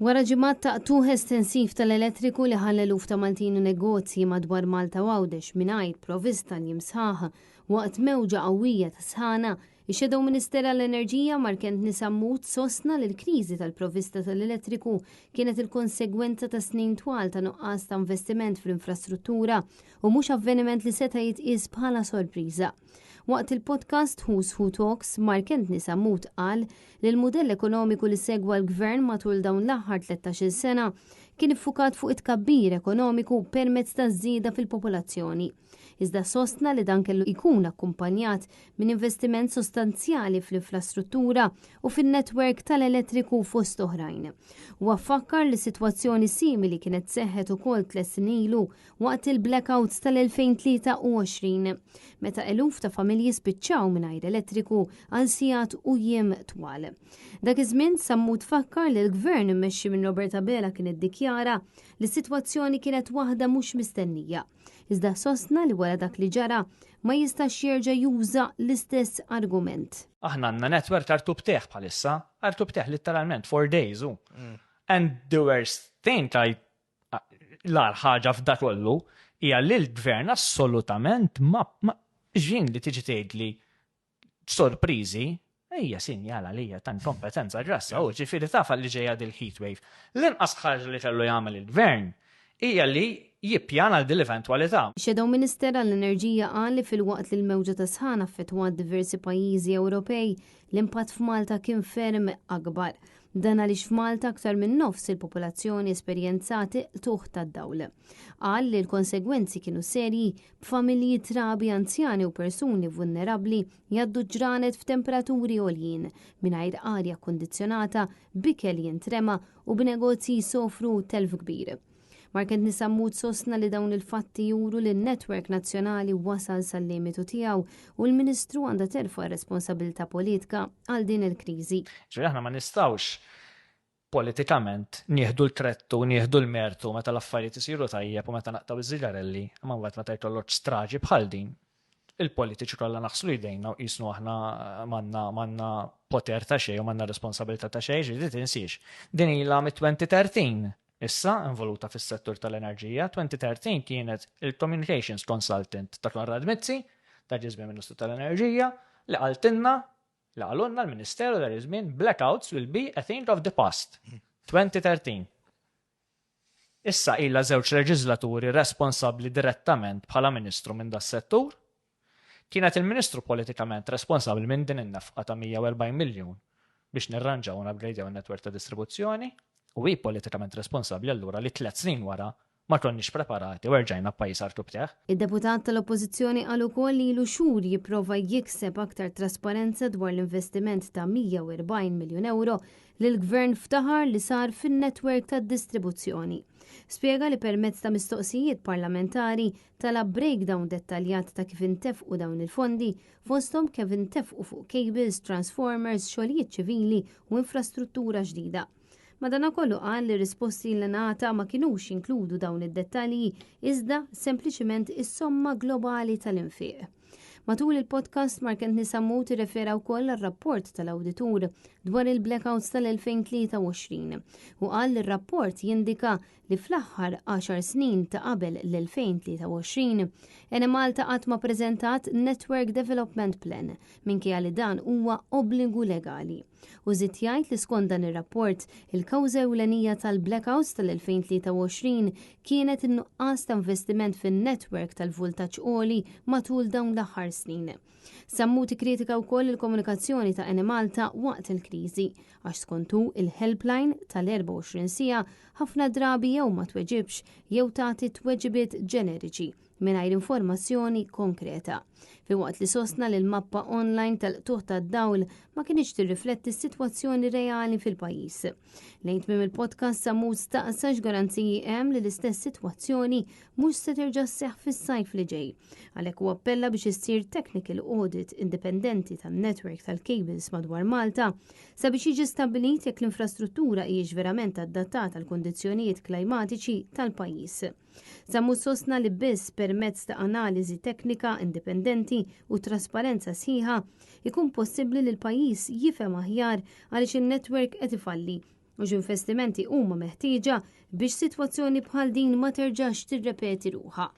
Wara ġimgħat ta' tuħ estensiv tal-elettriku li ħalla eluf ta' Maltin u negozji madwar Malta Għawdex mingħajr provvista l-jimsħaħ waqt mewġa qawwija ta' sħana, ix-Shadow Minister għall-Enerġija Markent Nisammut sostna li l-kriżi tal-provvista tal-elettriku kienet il-konsegwenza ta' snin twal ta' nuqqas ta' investiment fl-infrastruttura u mhux avveniment li seta' jitqies bħala sorpriża. Waqt il-podcast Who's Who Talks, Markent Nisammut qal li l-mudell ekonomiku li segwa l-gvern matul dawn l-aħħar 13 sena kien iffukat fuq it-kabbir ekonomiku permezz ta' żieda fil-popolazzjoni. Iżda sostna li dan kellu jkun akkumpanjat minn investiment sostanzjali fl-infrastruttura u fin-netwerk tal-elettriku fost oħrajn. U affakkar li sitwazzjoni simili kienet seħħet ukoll 3 snin ilu waqt il-blackouts tal-2023, meta eluf ta' familji spiċċaw mingħajr elettriku għal sigħat u jiem twal. Dak iż-żmien Sammut fakkar li l-gvern immexxi minn Roberta Bela kien iddikjara li s-sitwazzjoni kienet waħda mhux mistennija. Iżda sostna li wara dak li ġara ma jistax jerġa' juża l-istess argument. Aħna għandna netwerk artubteħ bħalissa, artubteħ litteralment 4 days. And the worst thing l-ar ħaġa f'dak kollu hija li l-gvern assolutament ma ġin li tiġi tgħidli sorpriżi hija sinjala li hija tan kompetenza ġrassa u ġifieri taf li ġejja dil-heat wave. L-inqas ħaġa li kellu jagħmel il-gvern hija li jippjana għal dil-eventwalità. Shadow Minister għall-Enerġija qal li fil-waqt li l-mewġa ta' sħana affettwat diversi pajjiżi Ewropej, l-impatt f'Malta kien ferm akbar. Dan għaliex f'Malta aktar minn nofs il-popolazzjoni esperjenzati tuħ tad-dawl. Qal li l-konsegwenzi kienu serji b'familji trabi anzjani u persuni vulnerabbli jgħaddu ġranet f'temperaturi għoljin mingħajr arja kondizjonata, bikel jintrema u b'negozji jsofru telf kbir. Markent Nisammut sostna li dawn il-fatti juru li n-netwerk nazzjonali wasal sal-limitu tiegħu u l-Ministru għandha terfa' responsabilità politika għal din il-kriżi. Aħna ma nistgħux politikament nieħdu l-trettu u nieħdu l-mertu meta l-affarijiet isiru tajjeb u meta naqtaw iż-żigarelli, imma mbagħad meta jkollok straġi bħal din. Il-politiċi kollha naħslu jdejna u qisnu aħna m'għandna poter ta' xejn u m'għandna responsabilità ta' xejn, ġieli tinsiex. Din ilha mit-2013. Issa, involuta fis-settur tal-enerġija, 2013 kienet il-Communications Consultant ta' Konrad Mizzi, ta' ġizmin Ministru tal-Enerġija, li qaltilna, li qalunna l-Ministeru ta' ġizmin blackouts will be a thing of the past. 2013. Issa illa żewġ leġislaturi responsabbli direttament bħala Ministru minn das-settur, kienet il-Ministru politikament responsabbli minn din in-nefqa ta' 140 miljun biex nirranġaw u nabgradjaw in-netwerk ta' distribuzzjoni. U hi politikament responsabbli allura li 3 snin wara ma konniex preparati u rġajna pajjiż artubteħ. Id-deputat tal-Oppożizzjoni qal ukoll li ilu xhur jipprova jikseb aktar trasparenza dwar l-investiment ta' 140 miljun euro li l-gvern ftaħar li sar fin-netwerk tad-distribuzzjoni. Spjega li permezz ta' mistoqsijiet parlamentari talab breakdown dettaljat ta' kif intefqu dawn il-fondi fosthom kif intefqu fuq cables, transformers, xogħlijiet ċivili u infrastruttura ġdida. Madankollu qal li risposti li ngħata ma kinux inkludu dawn id-dettalji iżda sempliċement is-somma globali tal-infiq. Matul il-podcast Markent Nisammut irrefera wkoll għar-rapport tal-awditur dwar il-blackouts tal-2023 u qal li r-rapport jindika li fl-aħħar 10 snin ta' qabel l-2023 Enemalta qatt ma preżentat Network Development Plan minkejja li dan huwa obbligu legali. U żied jgħid li skont dan ir-rapport il-kawża ewlenija tal-blackouts tal-2023 kienet in-nuqqas ta' investiment fin-netwerk tal-voltaġġ għoli matul dawn l-aħħar snin. Sammut kritika wkoll il-komunikazzjoni ta' Enemalta waqt il-kriżi għax skontu il-helpline tal-24 sija ħafna drabi jew ma tweġibx jew tagħti tweġibiet ġeneriċi mingħajr informazzjoni konkreta. Fi waqt li sostna li l-mappa online tal-tuħ tad-dawl ma kienx tirrifletti s-sitwazzjoni reali fil-pajjiż. Lejn tmiem il-podcast Sammut staqsa x'garanziji hemm li l-istess sitwazzjoni mhux se terġa' sseħħ fis-sajf li ġej. Għalhekk huwa appella biex issir technical audit indipendenti tan-netwerk tal-cables madwar Malta sabiex jiġi stabbilit jekk l-infrastruttura hijiex verament adattata għal kundizzjonijiet klimatiċi tal-pajjiż. Sammut sostna li biss permezz ta' analiżi teknika indipendenti u trasparenza sħiħa ikun possibbli li l-pajjiż jifhem aħjar għaliex in-netwerk qed ifalli u x'investimenti huma meħtieġa biex sitwazzjoni bħal din ma terġax tirrepeti ruħha.